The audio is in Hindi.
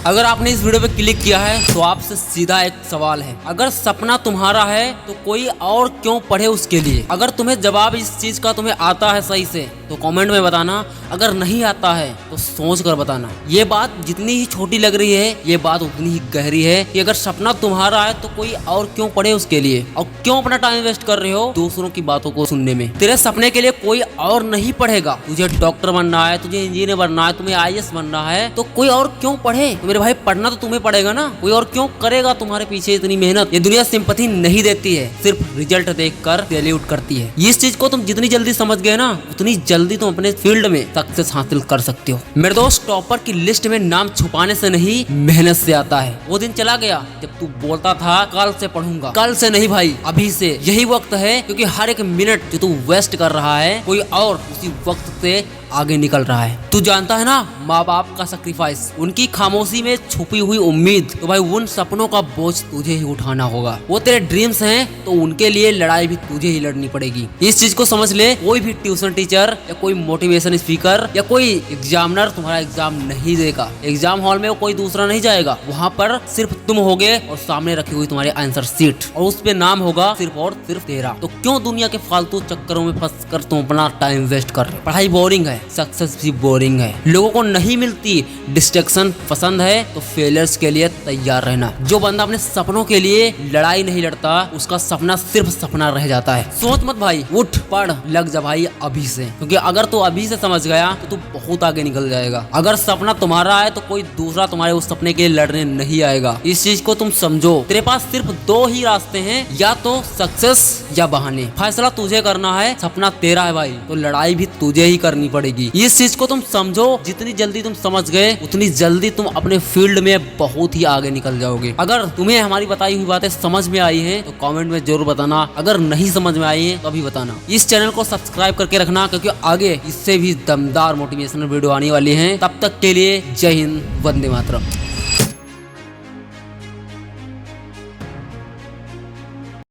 अगर आपने इस वीडियो पे क्लिक किया है तो आपसे सीधा एक सवाल है, अगर सपना तुम्हारा है तो कोई और क्यों पढ़े उसके लिए। अगर तुम्हें जवाब इस चीज का तुम्हें आता है सही से तो कमेंट में बताना, अगर नहीं आता है तो सोच कर बताना। ये बात जितनी ही छोटी लग रही है ये बात उतनी ही गहरी है कि अगर सपना तुम्हारा है तो कोई और क्यों पढ़े उसके लिए, और क्यों अपना टाइम वेस्ट कर रहे हो दूसरों की बातों को सुनने में। तेरे सपने के लिए कोई और नहीं पढ़ेगा। तुझे डॉक्टर बनना है, तुझे इंजीनियर बनना है, तुम्हें IAS बनना है तो कोई और क्यों पढ़े। तो मेरे भाई पढ़ना तो तुम्हें पड़ेगा ना, कोई और क्यों करेगा तुम्हारे पीछे इतनी मेहनत। ये दुनिया सिंपैथी नहीं देती है, सिर्फ रिजल्ट देखकर सैल्यूट करती है। इस चीज को तुम जितनी जल्दी समझ गए ना उतनी जल्दी तुम अपने फील्ड में सक्सेस हासिल कर सकते हो। मेरे दोस्त, टॉपर की लिस्ट में नाम छुपाने से नहीं मेहनत से आता है। वो दिन चला गया जब तू बोलता था कल से पढ़ूंगा। कल से नहीं भाई, अभी से। यही वक्त है, क्योंकि हर एक मिनट जो तू वेस्ट कर रहा है कोई और उसी वक्त से आगे निकल रहा है। तू जानता है ना माँ बाप का सैक्रिफाइस, उनकी खामोशी में छुपी हुई उम्मीद। तो भाई उन सपनों का बोझ तुझे ही उठाना होगा। वो तेरे ड्रीम्स हैं तो उनके लिए लड़ाई भी तुझे ही लड़नी पड़ेगी। इस चीज को समझ ले। कोई भी ट्यूशन टीचर या कोई मोटिवेशन स्पीकर या कोई एग्जामिनर तुम्हारा एग्जाम नहीं देगा। एग्जाम हॉल में वो कोई दूसरा नहीं जाएगा, वहाँ पर सिर्फ तुम होगे और सामने रखी हुई तुम्हारी आंसर शीट, और उस पे नाम होगा सिर्फ और सिर्फ तेरा। तो क्यों दुनिया के फालतू चक्करों में फंस कर तुम अपना टाइम वेस्ट कर रहे हो। पढ़ाई बोरिंग है, सक्सेस भी बोरिंग है, लोगों को नहीं मिलती। डिस्ट्रैक्शन पसंद है तो फेलियर्स के लिए तैयार रहना। जो बंदा अपने सपनों के लिए लड़ाई नहीं लड़ता उसका सपना सिर्फ सपना रह जाता है। सोच मत भाई, उठ पढ़ लग जा भाई अभी से, क्योंकि अगर तू अभी से समझ गया तो तू बहुत आगे निकल जाएगा। अगर सपना तुम्हारा है तो कोई दूसरा तुम्हारे उस सपने के लिए लड़ने नहीं आएगा। इस चीज को तुम समझो। तेरे पास सिर्फ दो ही रास्ते हैं, या तो सक्सेस या बहाने। फैसला तुझे करना है, सपना तेरा है भाई, तो लड़ाई भी तुझे ही करनी पड़ेगी। इस चीज को तुम समझो। जितनी जल्दी तुम समझ गए उतनी जल्दी तुम अपने फील्ड में बहुत ही आगे निकल जाओगे। अगर तुम्हें हमारी बताई हुई बातें समझ में आई हैं तो कमेंट में जरूर बताना, अगर नहीं समझ में आई है तो भी बताना। इस चैनल को सब्सक्राइब करके रखना, क्योंकि आगे इससे भी दमदार मोटिवेशनल वीडियो आने वाली हैं। तब तक के लिए जय हिंद, वंदे मातरम।